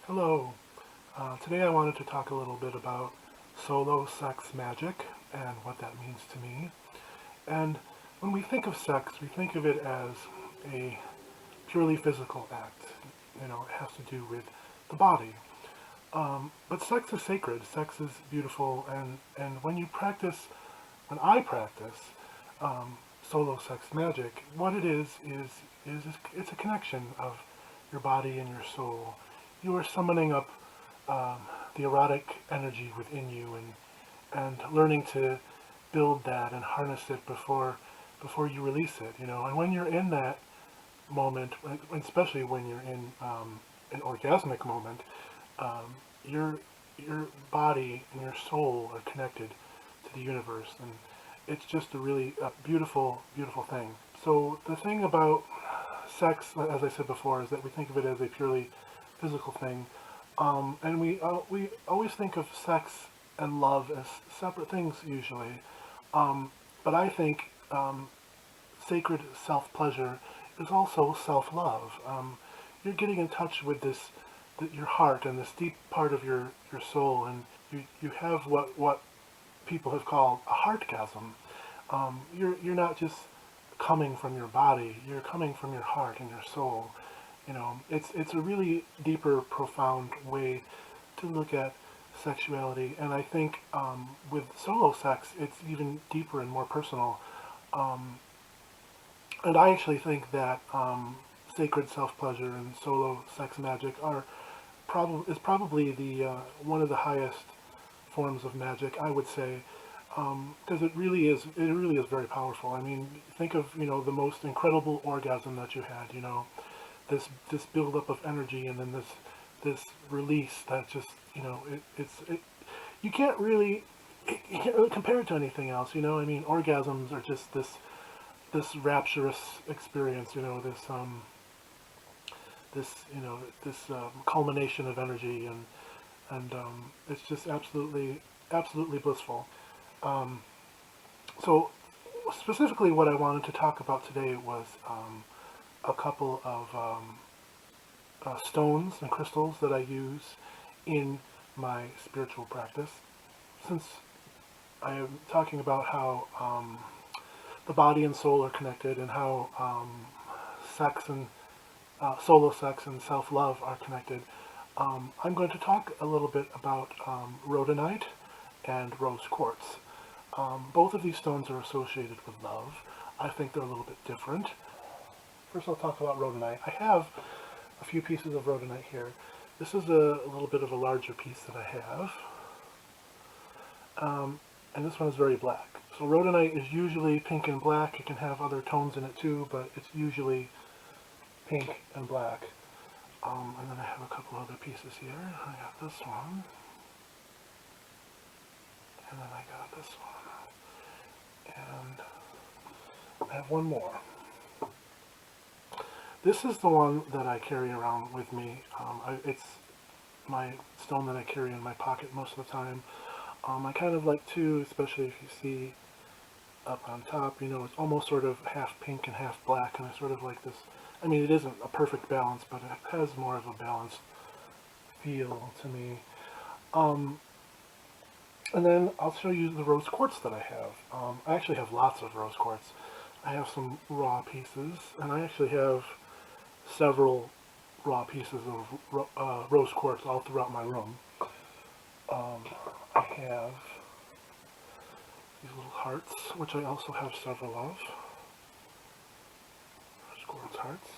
Hello. Today I wanted to talk a little bit about solo sex magic and what that means to me. And when we think of sex, we think of it as a purely physical act. It has to do with the body. But sex is sacred. Sex is beautiful. And when I practice solo sex magic, what it is it's a connection of your body and your soul. You are summoning up um, the erotic energy within you and learning to build that and harness it before you release it. And when you're in that moment, especially when you're in an orgasmic moment, um, your your body and your soul are connected to the universe, and it's just a really beautiful, beautiful thing. So the thing about sex, as I said before, is that we think of it as a purely physical thing, and we always think of sex and love as separate things usually. But I think sacred self-pleasure is also self-love. You're getting in touch with your heart and this deep part of your soul, and you have what people have called a heartgasm. You're not just coming from your body; you're coming from your heart and your soul. It's a really deeper, profound way to look at sexuality, and I think with solo sex, it's even deeper and more personal. Um, and I actually think that sacred self-pleasure and solo sex magic is probably the one of the highest forms of magic, I would say, because it really is very powerful. I mean, think of the most incredible orgasm that you had. This buildup of energy, and then this release that just you can't really you can't really compare it to anything else. I mean, orgasms are just this rapturous experience. This culmination of energy, and it's just absolutely blissful. Um, so specifically, what I wanted to talk about today was a couple of stones and crystals that I use in my spiritual practice. Since I am talking about how the body and soul are connected, and how sex and solo sex and self-love are connected, I'm going to talk a little bit about rhodonite and rose quartz. Both of these stones are associated with love. I think they're a little bit different. First, I'll talk about rhodonite. I have a few pieces of rhodonite here. This is a little bit of a larger piece that I have. And this one is very black. So rhodonite is usually pink and black. It can have other tones in it too, but it's usually pink and black. And then I have a couple other pieces here. I got this one. And then I got this one. And I have one more. This is the one that I carry around with me. It's my stone that I carry in my pocket most of the time. I kind of like to, especially if you see up on top, it's almost sort of half pink and half black, and I sort of like this. I mean, it isn't a perfect balance, but it has more of a balanced feel to me. Um, and then I'll show you the rose quartz that I have. I actually have lots of rose quartz. I have some raw pieces, and I actually have several raw pieces of rose quartz all throughout my room. I have these little hearts, which I also have several of. Rose quartz hearts.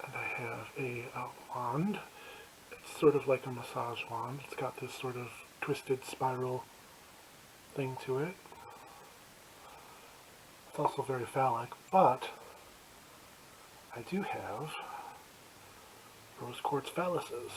And I have a wand. It's sort of like a massage wand. It's got this sort of twisted spiral thing to it. It's also very phallic, but I do have rose quartz phalluses,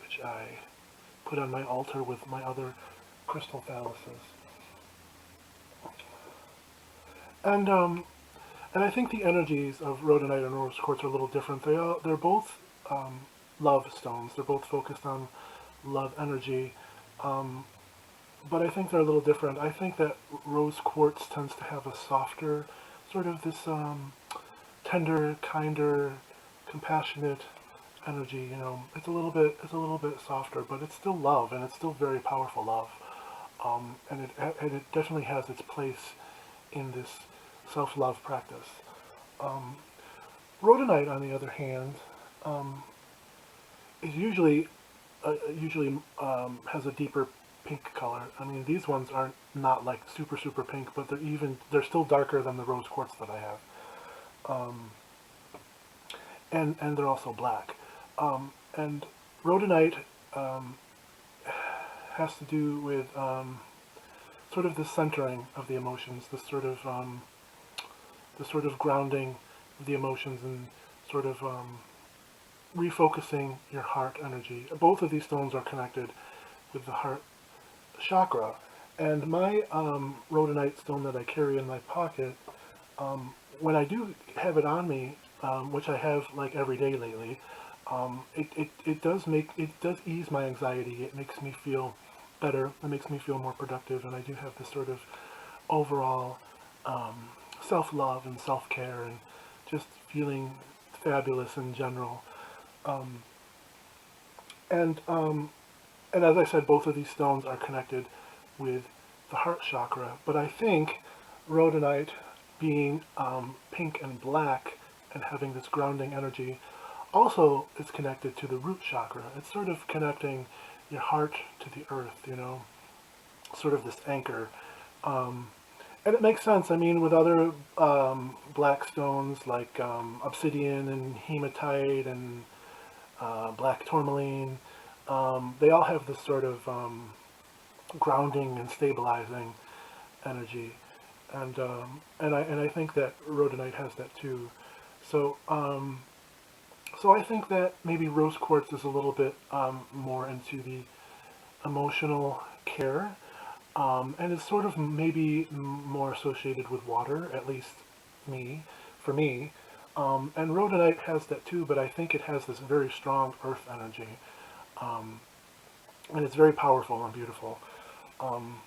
which I put on my altar with my other crystal phalluses. And I think the energies of rhodonite and rose quartz are a little different. They're both love stones. They're both focused on love energy, um, but I think they're a little different. I think that rose quartz tends to have a softer, sort of this tender, kinder, compassionate energy. You know, it's a little bit softer, but it's still love, and it's still very powerful love. And it definitely has its place in this self-love practice. Um, Rhodonite, on the other hand, um, is usually has a deeper pink color. I mean, these ones aren't not like super pink, but they're still darker than the rose quartz that I have. Um, and they're also black. And rhodonite um, has to do with sort of the centering of the emotions, the sort of grounding of the emotions, and sort of refocusing your heart energy. Both of these stones are connected with the heart chakra. And my rhodonite stone that I carry in my pocket, when I do have it on me, which I have like every day lately, it does ease my anxiety. It makes me feel better. It makes me feel more productive, and I do have this sort of overall self-love and self-care and just feeling fabulous in general. Um, and and as I said, both of these stones are connected with the heart chakra. But I think rhodonite, being pink and black and having this grounding energy, also is connected to the root chakra. It's sort of connecting your heart to the earth, you know, sort of this anchor. Um, and it makes sense. I mean, with other black stones like obsidian and hematite and black tourmaline, they all have this sort of grounding and stabilizing energy, and I think that rhodonite has that too. So so I think that maybe rose quartz is a little bit more into the emotional care, and it's sort of maybe more associated with water, at least for me. And rhodonite has that too, but I think it has this very strong earth energy, um, and it's very powerful and beautiful. Um,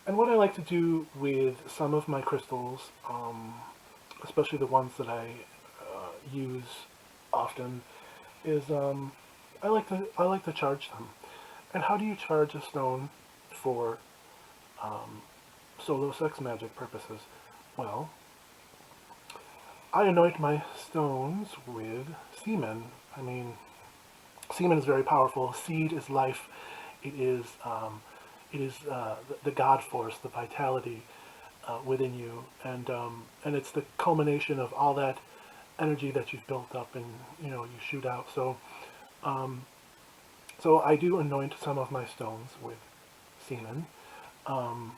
and what I like to do with some of my crystals, especially the ones that I use often, is I like to charge them. And how do you charge a stone for um, solo sex magic purposes? Well, I anoint my stones with semen. I mean, semen is very powerful. Seed is life. It is the God force, the vitality within you, and it's the culmination of all that energy that you've built up, and you shoot out. Um, so I do anoint some of my stones with semen, um,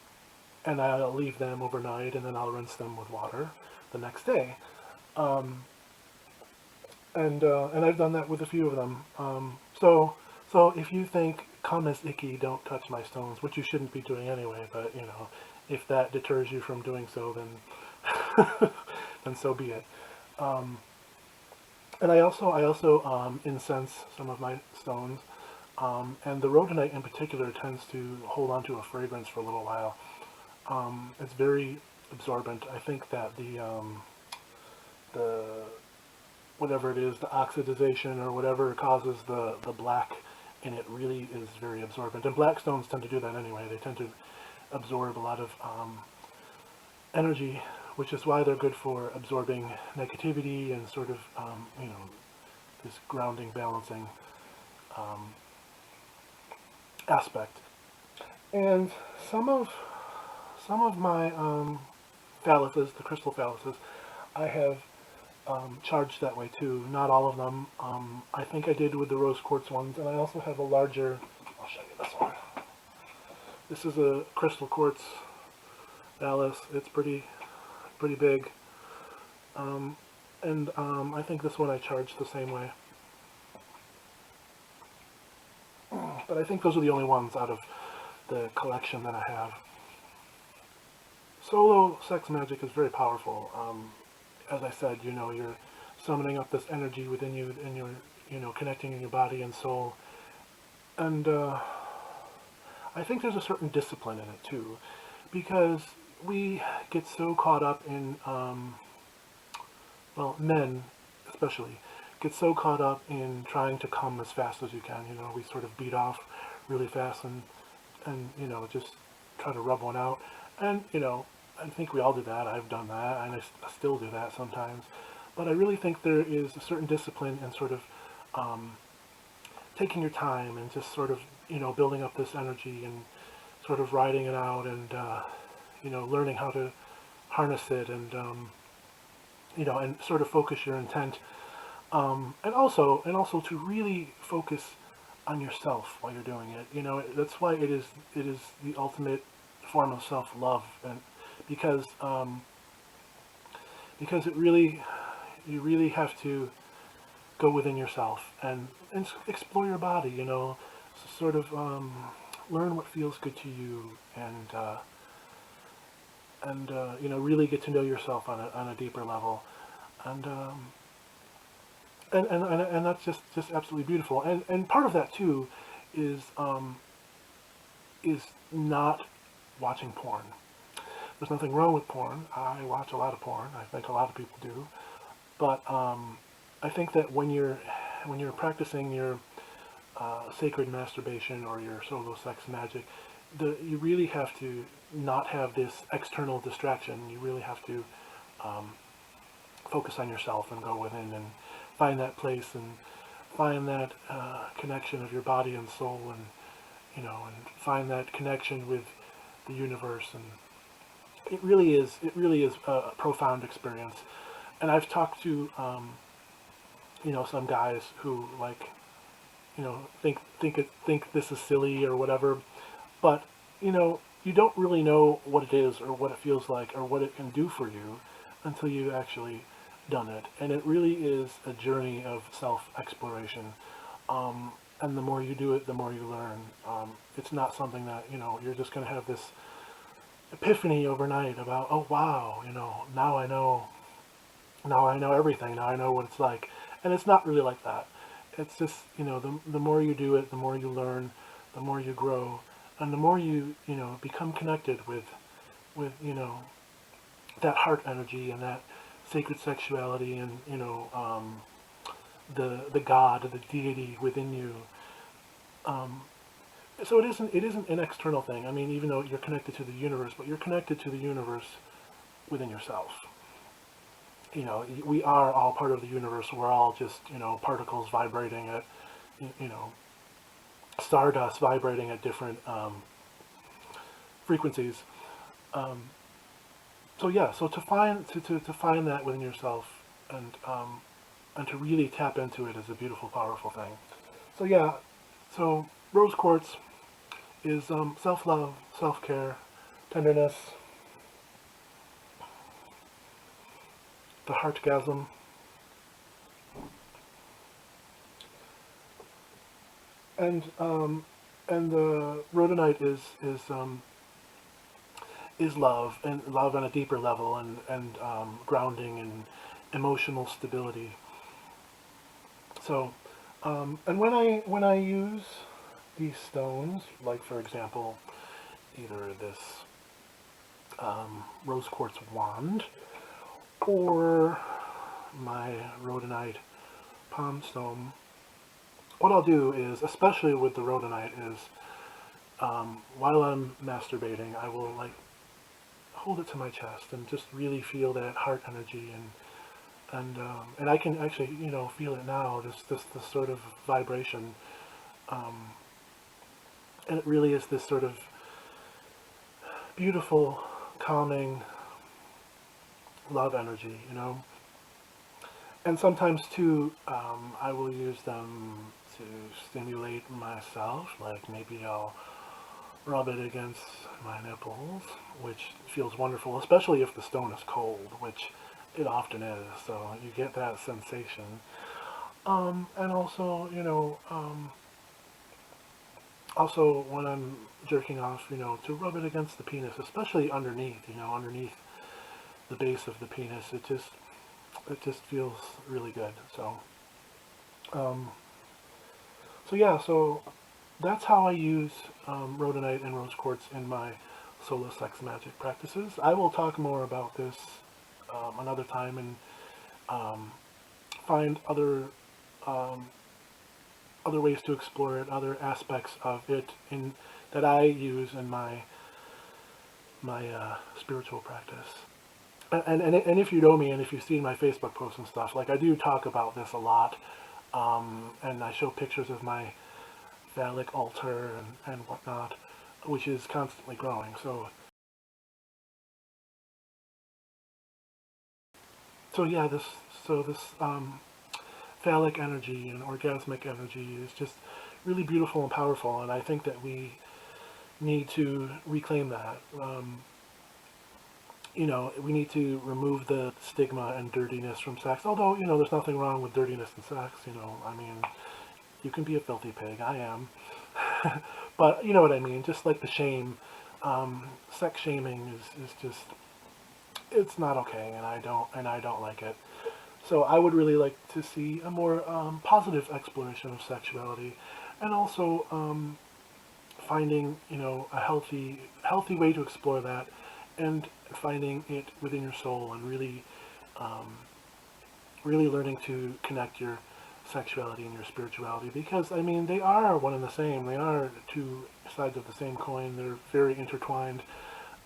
and I'll leave them overnight, and then I'll rinse them with water the next day. Um, and I've done that with a few of them. So if you think cum is icky, don't touch my stones, which you shouldn't be doing anyway. But if that deters you from doing so, then then so be it. Um, and I also incense some of my stones, and the rhodonite in particular tends to hold on to a fragrance for a little while. It's very absorbent. I think that the whatever it is, the oxidization or whatever causes the black in it really is very absorbent. And black stones tend to do that anyway. They tend to absorb a lot of energy, which is why they're good for absorbing negativity and sort of, this grounding, balancing aspect. And some of my phalluses, the crystal phalluses, I have charged that way too. Not all of them. I think I did with the rose quartz ones, and I also have a larger. I'll show you this one. This is a crystal quartz phallus. It's pretty big, and I think this one I charged the same way. But I think those are the only ones out of the collection that I have. Solo sex magic is very powerful. As I said, you're summoning up this energy within you, and you're connecting in your body and soul. And I think there's a certain discipline in it too, because we get so caught up in well, men especially, get so caught up in trying to come as fast as you can. We sort of beat off really fast and just try to rub one out. And, I think we all do that. I've done that, and I still do that sometimes. But I really think there is a certain discipline in sort of um, taking your time and just sort of, building up this energy and sort of riding it out and, learning how to harness it and sort of focus your intent. And also to really focus on yourself while you're doing it. That's why it is the ultimate form of self-love, and because because you really have to go within yourself and explore your body. Sort of learn what feels good to you, and really get to know yourself on a deeper level, and and that's just absolutely beautiful. And part of that too is not watching porn. There's nothing wrong with porn. I watch a lot of porn. I think a lot of people do. But I think that when you're practicing your sacred masturbation or your solo sex magic, you really have to not have this external distraction. You really have to um, focus on yourself and go within and find that place and find that connection of your body and soul, and find that connection with the universe. And it really is a profound experience. And I've talked to some guys who think this is silly or whatever, but you don't really know what it is or what it feels like or what it can do for you until you've actually done it. And it really is a journey of self-exploration. And the more you do it, the more you learn. It's not something that you're just going to have this epiphany overnight about, oh wow, now I know everything. Now I know what it's like. And it's not really like that. It's just, the more you do it, the more you learn, the more you grow, and the more you, become connected with that heart energy and that sacred sexuality and, the God, the deity within you. So it isn't an external thing. I mean, even though you're connected to the universe, but you're connected to the universe within yourself. We are all part of the universe. We're all just, particles vibrating at, you know, stardust vibrating at different frequencies. Um, so yeah, so to find that within yourself and to really tap into it is a beautiful, powerful thing. So yeah, so rose quartz is self-love, self-care, tenderness, the heartgasm, and the rhodonite is love, and love on a deeper level, and grounding and emotional stability. So, and when I use these stones, like for example, either this rose quartz wand or my rhodonite palm stone, what I'll do is, especially with the rhodonite, is while I'm masturbating, I will hold it to my chest and just really feel that heart energy, and I can actually feel it now, this sort of vibration, and it really is this sort of beautiful, calming love energy. And sometimes too, I will use them to stimulate myself. Like maybe I'll rub it against my nipples, which feels wonderful, especially if the stone is cold, which it often is. So you get that sensation. And also when I'm jerking off, to rub it against the penis, especially underneath the base of the penis. It just feels really good. Um, so yeah, so that's how I use rhodonite and rose quartz in my solo sex magic practices. I will talk more about this another time, and find other ways to explore it, other aspects of it in that I use in my spiritual practice. And if you know me and if you've seen my Facebook posts and stuff, like I do talk about this a lot, and I show pictures of my phallic altar and whatnot, which is constantly growing. So yeah, this phallic energy and orgasmic energy is just really beautiful and powerful, and I think that we need to reclaim that. We need to remove the stigma and dirtiness from sex. Although, there's nothing wrong with dirtiness in sex. I mean, you can be a filthy pig. I am. But you know what I mean. Just like the shame, sex shaming is just, it's not okay, and I don't like it. So I would really like to see a more positive exploration of sexuality, and also finding a healthy way to explore that, and finding it within your soul, and really learning to connect your sexuality and your spirituality, because I mean they are one and the same. They are two sides of the same coin. They're very intertwined,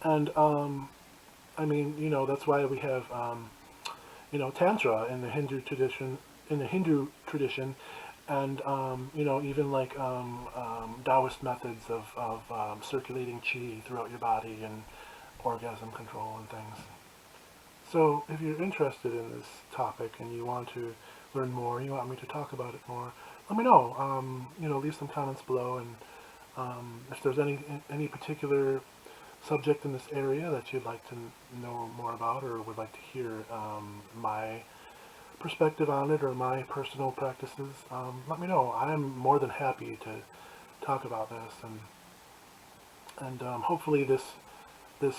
and I mean that's why we have tantra in the Hindu tradition. And even like Taoist methods of circulating chi throughout your body and orgasm control and things. So if you're interested in this topic and you want to learn more, you want me to talk about it more, let me know. Leave some comments below, and if there's any particular subject in this area that you'd like to know more about, or would like to hear my perspective on it or my personal practices, let me know. I'm more than happy to talk about this, and hopefully this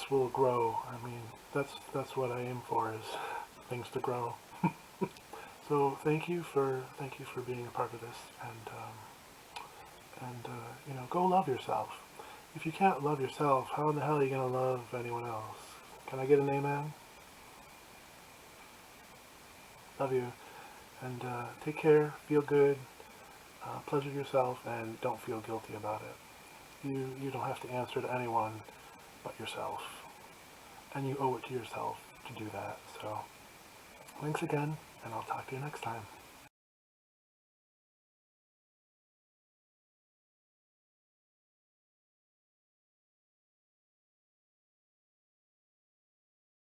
will grow. I mean, that's what I aim for, is things to grow. So thank you for being a part of this, and go love yourself. If you can't love yourself, how in the hell are you gonna love anyone else? Can I get an amen? Love you, and take care. Feel good. Pleasure yourself, and don't feel guilty about it. You don't have to answer to anyone but yourself, and you owe it to yourself to do that. So thanks again, and I'll talk to you next time.